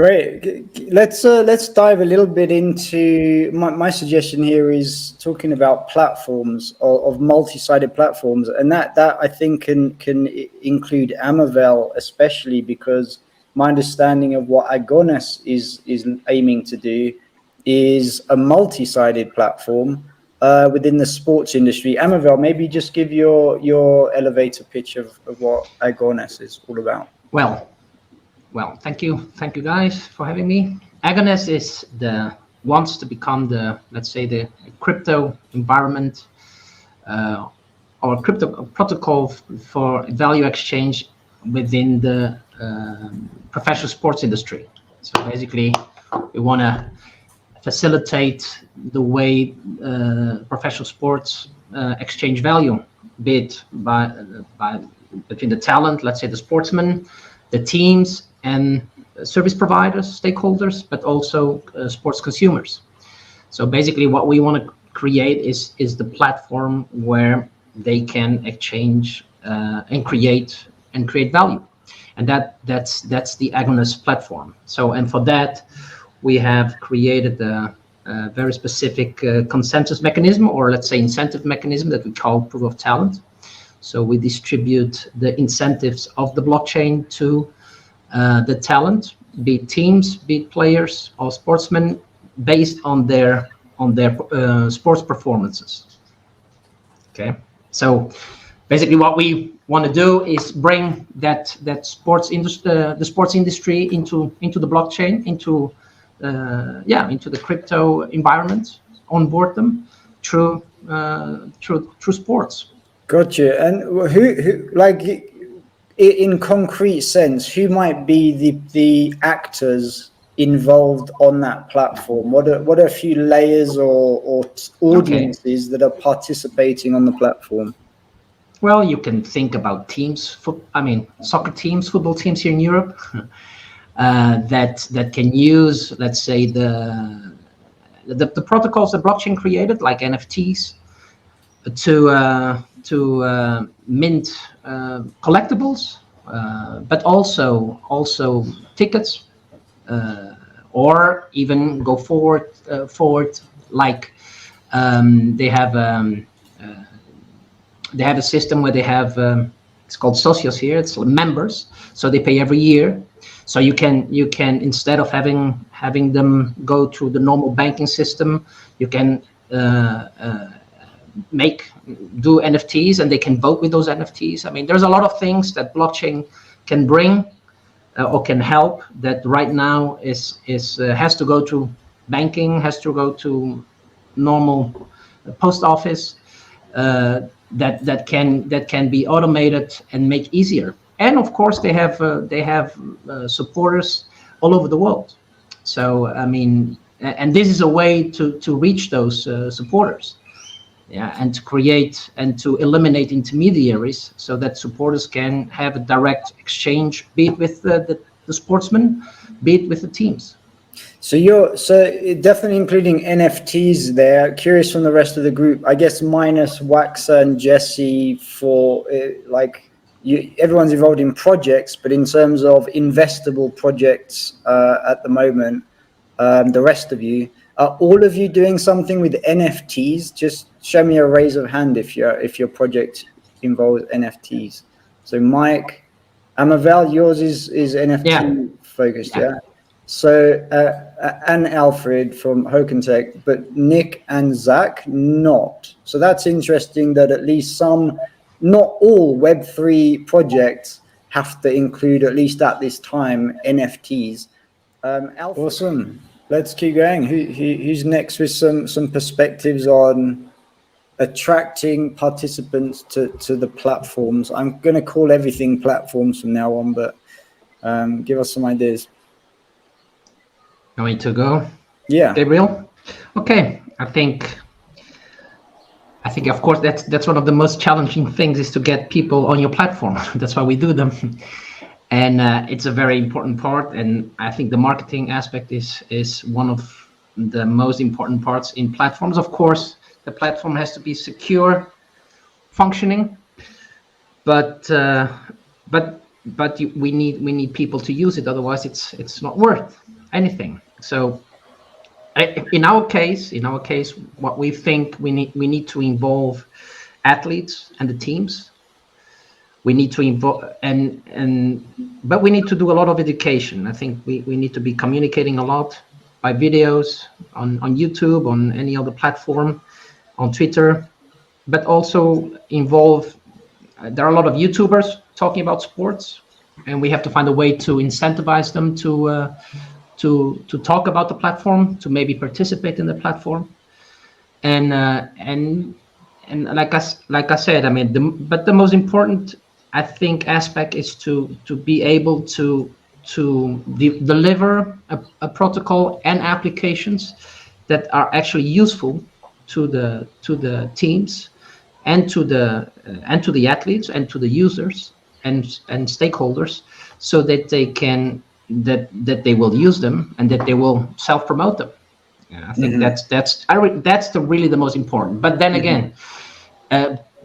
Great. Let's dive a little bit into my suggestion here is talking about platforms of multi-sided platforms, and that I think can include Amável, especially because my understanding of what Agones is aiming to do is a multi-sided platform within the sports industry. Amável, maybe just give your elevator pitch of what Agones is all about. Well, thank you guys for having me. Agones wants to become let's say the crypto environment or crypto protocol for value exchange within the professional sports industry. So basically, we want to facilitate the way professional sports exchange value, be it between the talent, let's say the sportsmen, the teams, and service providers, stakeholders, but also sports consumers. So basically what we want to create is the platform where they can exchange and create value. And that's the Agones platform. So, and for that, we have created a very specific consensus mechanism, or let's say incentive mechanism, that we call proof of talent. So we distribute the incentives of the blockchain to the talent, be it teams, be it players or sportsmen, based on their sports performances. Okay, so basically what we want to do is bring that sports industry, the sports industry, into the blockchain, into the crypto environment, onboard them through sports. Gotcha. And who like, in concrete sense, who might be the actors involved on that platform? What are a few layers or audiences that are participating on the platform? Well, you can think about teams. Soccer teams, football teams here in Europe, that can use, let's say, the protocols that blockchain created, like NFTs, to mint collectibles, but also tickets, or even go forward, like they have a system where they have it's called socios here. It's members, so they pay every year. So you can instead of having them go through the normal banking system, you can do NFTs, and they can vote with those NFTs. I mean, there's a lot of things that blockchain can bring or can help that right now has to go to banking, has to go to normal post office, that can be automated and make easier. And of course, they have supporters all over the world. So I mean, and this is a way to reach those supporters. Yeah, and to create and to eliminate intermediaries, so that supporters can have a direct exchange, be it with the sportsmen, be it with the teams. So definitely including NFTs there. Curious from the rest of the group, I guess minus Waxa and Jesse, for everyone's involved in projects, but in terms of investable projects at the moment, the rest of you, are all of you doing something with NFTs? Just show me a raise of hand if your project involves NFTs. So Mike, Amável, yours is NFT focused, yeah? So and Alfred from Hokentech, but Nick and Zach not. So that's interesting that at least not all Web3 projects have to include, at least at this time, NFTs. Alfred. Awesome. Let's keep going. Who's next with some perspectives on attracting participants to the platforms? I'm going to call everything platforms from now on, but give us some ideas. Going to go? Yeah. Gabriel? Okay. I think of course that's one of the most challenging things, is to get people on your platform. That's why we do them. And it's a very important part, and I think the marketing aspect is one of the most important parts in platforms. Of course, the platform has to be secure, functioning, but we need people to use it. Otherwise, it's not worth anything. So in our case, what we think we need to involve athletes and the teams. We need to involve but we need to do a lot of education. I think we need to be communicating a lot by videos on YouTube, on any other platform, on Twitter, but also involve. There are a lot of YouTubers talking about sports, and we have to find a way to incentivize them to talk about the platform, to maybe participate in the platform, and like I said, I mean, but the most important, I think, aspect is to be able to deliver a protocol and applications that are actually useful to the teams and to the athletes and to the users and stakeholders, so that that they will use them and that they will self-promote them. I think that's really the most important. But then again,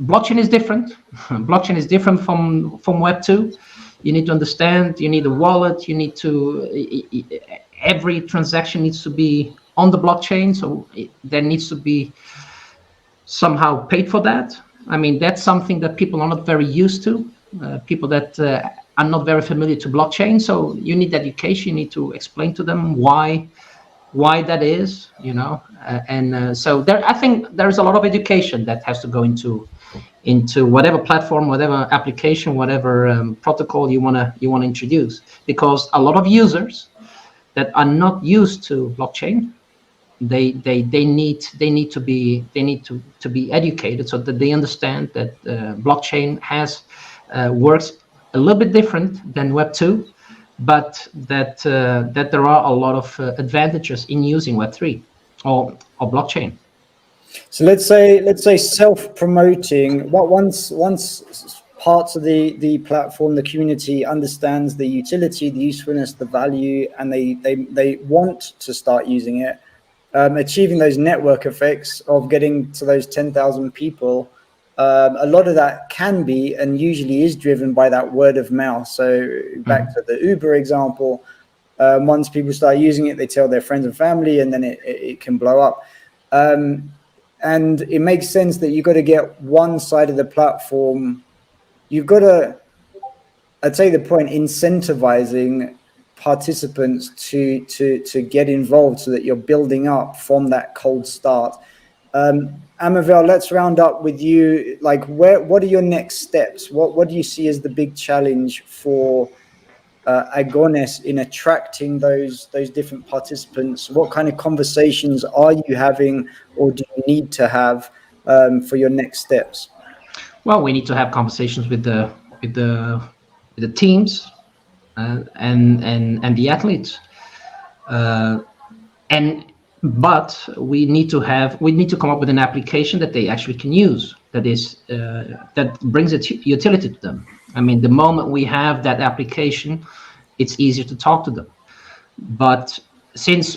blockchain is different. Blockchain is different from Web 2. You need to understand. You need a wallet. You need to. Every transaction needs to be on the blockchain, so there needs to be somehow paid for that. I mean, that's something that people are not very used to. People that are not very familiar to blockchain. So you need education. You need to explain to them why that is, so there, I think there's a lot of education that has to go into whatever platform, whatever application, whatever protocol you wanna introduce, because a lot of users that are not used to blockchain, they need to be educated so that they understand that blockchain works a little bit different than Web 2. But that there are a lot of advantages in using Web 3 or blockchain. So let's say self-promoting. Once parts of the platform, the community understands the utility, the usefulness, the value, and they want to start using it, achieving those network effects of getting to those 10,000 people. A lot of that can be and usually is driven by that word of mouth. So back to the Uber example, once people start using it, they tell their friends and family, and then it can blow up. And it makes sense that you've got to get one side of the platform. You've got to, I'd say the point, incentivizing participants to get involved so that you're building up from that cold start. Amável, let's round up with you. Like, what are your next steps? What do you see as the big challenge for Agones in attracting those different participants? What kind of conversations are you having, or do you need to have for your next steps? Well, we need to have conversations with the teams and the athletes, but we need to come up with an application that they actually can use, that brings utility to them. I mean, the moment we have that application, it's easier to talk to them. But since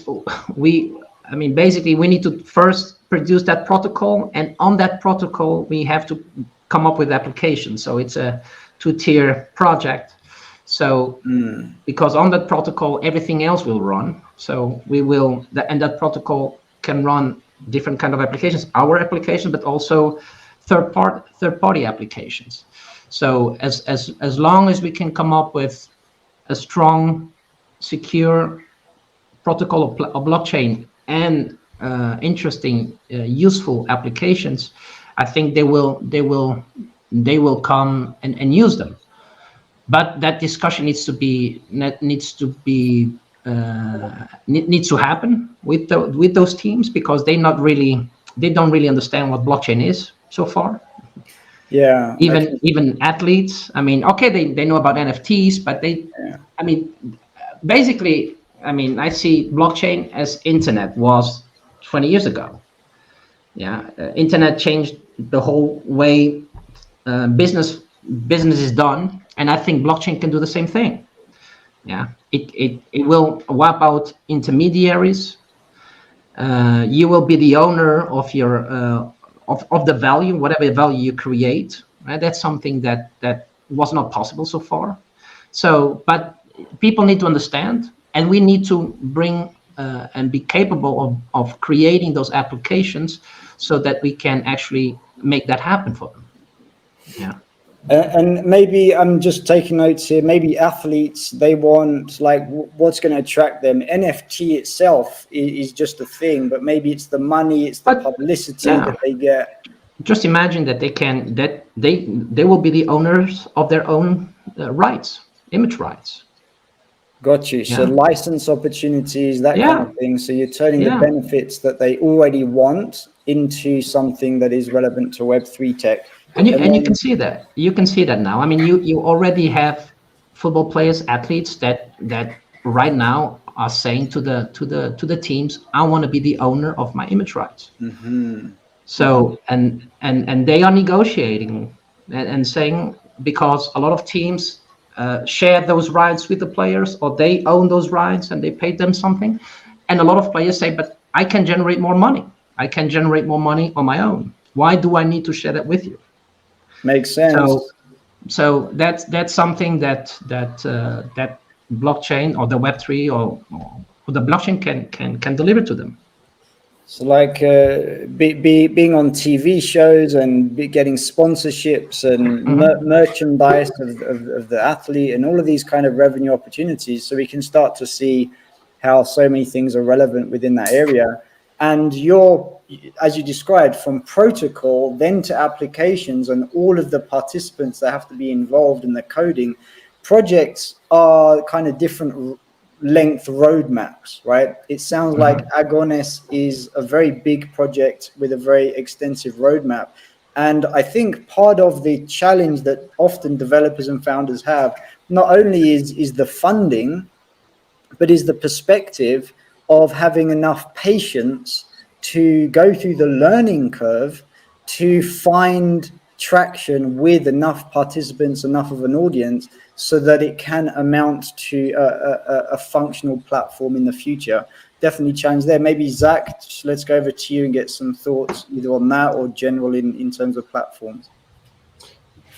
basically we need to first produce that protocol, and on that protocol we have to come up with applications. So it's a 2-tier project. So because on that protocol everything else will run. So that protocol can run different kind of applications, our application, but also third party applications. So as long as we can come up with a strong, secure protocol of blockchain and interesting, useful applications, I think they will come and use them. But that discussion needs to happen with those teams, because they don't really understand what blockchain is so far. Yeah. Even athletes. I mean, okay, they know about NFTs, but basically, I see blockchain as internet was 20 years ago. Yeah, internet changed the whole way business is done, and I think blockchain can do the same thing. Yeah, it will wipe out intermediaries. You will be the owner of your of the value, whatever value you create. Right? That's something that was not possible so far. So, but people need to understand, and we need to bring and be capable of creating those applications so that we can actually make that happen for them. Yeah. And maybe I'm just taking notes here. Maybe athletes, they want like what's going to attract them. NFT itself is just a thing, but maybe it's the money, it's the publicity that they get. Just imagine that they will be the owners of their own rights, image rights. Got you. So license opportunities, that kind of thing. So you're turning the benefits that they already want into something that is relevant to Web3 tech. And you can see that. You can see that now. I mean, you already have football players, athletes that right now are saying to the teams, I want to be the owner of my image rights. Mm-hmm. So and they are negotiating and saying, because a lot of teams share those rights with the players, or they own those rights and they pay them something. And a lot of players say, but I can generate more money. I can generate more money on my own. Why do I need to share that with you? Makes sense. So that's something that blockchain or the Web3 or the blockchain can deliver to them. So like being on TV shows and getting sponsorships and merchandise of the athlete and all of these kind of revenue opportunities. So we can start to see how so many things are relevant within that area. And as you described, from protocol then to applications and all of the participants that have to be involved in the coding, projects are kind of different length roadmaps, right? It sounds like Agones is a very big project with a very extensive roadmap. And I think part of the challenge that often developers and founders have not only is the funding, but is the perspective of having enough patience to go through the learning curve to find traction with enough participants, enough of an audience, so that it can amount to a functional platform in the future. Definitely challenge there. Maybe Zach, let's go over to you and get some thoughts either on that or general in terms of platforms.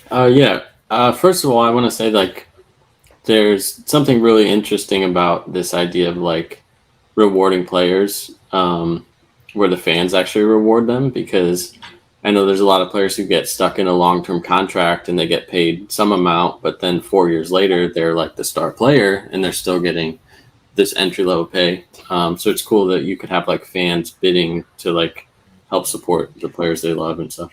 First of all, I want to say like there's something really interesting about this idea of like rewarding players, where the fans actually reward them, because I know there's a lot of players who get stuck in a long-term contract and they get paid some amount, but then 4 years later, they're like the star player and they're still getting this entry-level pay. So it's cool that you could have like fans bidding to like help support the players they love and stuff.